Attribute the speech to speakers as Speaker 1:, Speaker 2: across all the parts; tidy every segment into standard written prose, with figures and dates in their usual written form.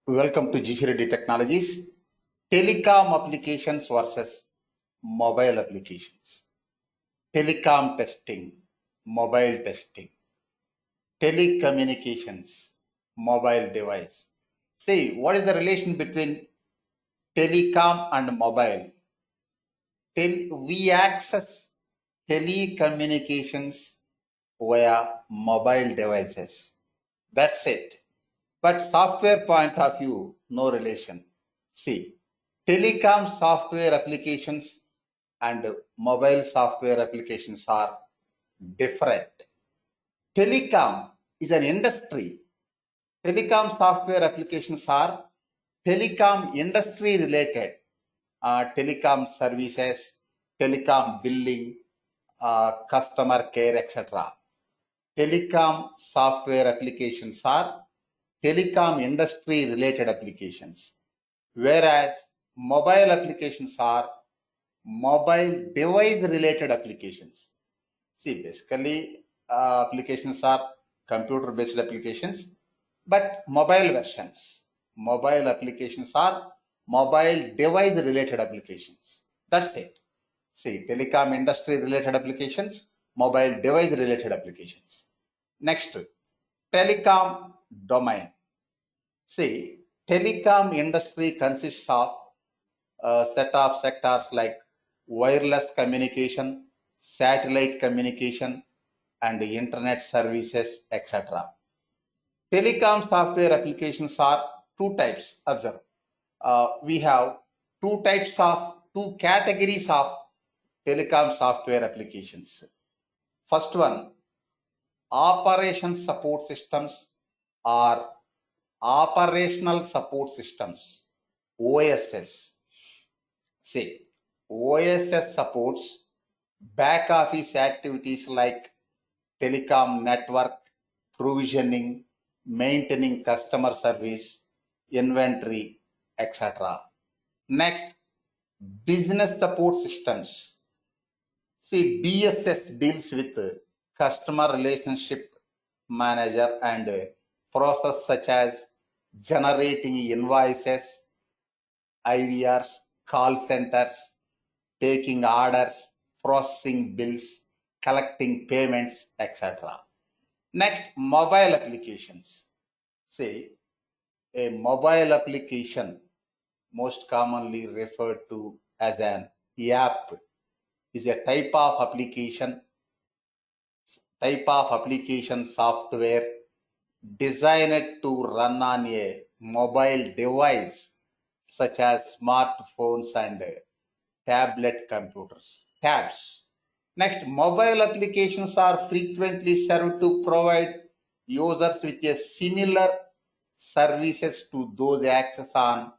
Speaker 1: Welcome to GC Reddy Technologies. Telecom applications versus mobile applications. Telecom testing, mobile testing. Telecommunications, mobile device. See, what is the relation between telecom and mobile? We access telecommunications via mobile devices. That's it. But software point of view, no relation. See, telecom software applications and mobile software applications are different. Telecom is an industry. Telecom software applications are telecom industry related, telecom services, telecom billing, customer care, etc. Telecom software applications are telecom industry related applications, whereas mobile applications are mobile device related applications. See, basically, applications are computer based applications, but mobile versions. Mobile applications are mobile device related applications. That's it. See, telecom industry related applications, mobile device related applications. Next, telecom domain. See, telecom industry consists of a set of sectors like wireless communication, satellite communication, and internet services, etc. Telecom software applications are two types. Observe. We have two categories of telecom software applications. First one, operation support systems or operational support systems, OSS. See, OSS supports back office activities like telecom network, provisioning, maintaining customer service, inventory, etc. Next, business support systems. See, BSS deals with customer relationship manager and process such as generating invoices, IVRs, call centers, taking orders, processing bills, collecting payments, etc. Next, mobile applications. Say, a mobile application, most commonly referred to as an app, is a type of application software designed to run on a mobile device such as smartphones and tablet computers, tabs. Next, mobile applications are frequently served to provide users with a similar services to those access on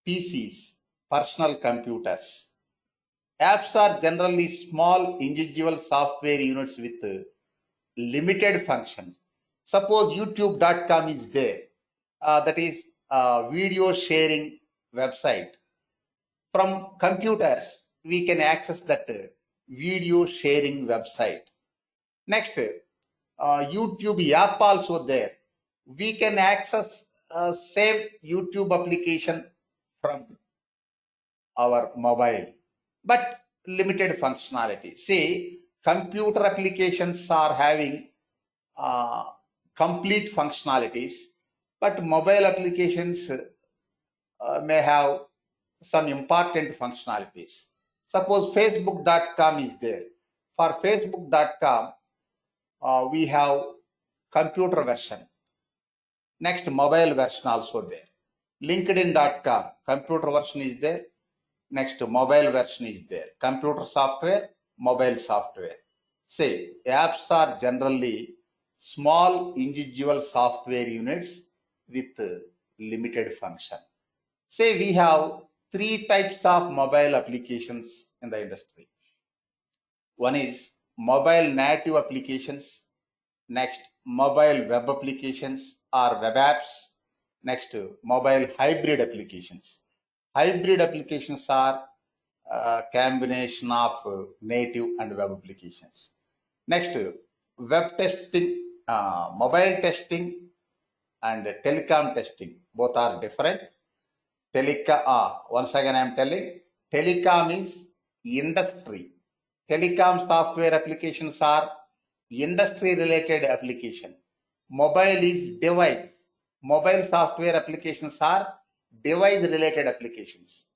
Speaker 1: PCs, personal computers. Apps are generally small individual software units with limited functions. Suppose youtube.com is there. That is a video sharing website. From computers, we can access that video sharing website. Next, YouTube app also there. We can access same YouTube application from our mobile, but limited functionality. See, computer applications are having uh, complete functionalities, but mobile applications may have some important functionalities. Suppose facebook.com is there. For facebook.com, we have computer version. Next, mobile version also there. linkedin.com, computer version is there. Next, mobile version is there. Computer software, mobile software. Say, apps are generally small individual software units with limited function. Say, we have three types of mobile applications in the industry. One is mobile native applications. Next, mobile web applications or web apps. Next, mobile hybrid applications. Hybrid applications are a combination of native and web applications. Next, web testing, mobile testing, and telecom testing. Both are different. Once again I am telling, telecom is industry. Telecom software applications are industry related application. Mobile is device. Mobile software applications are device related applications.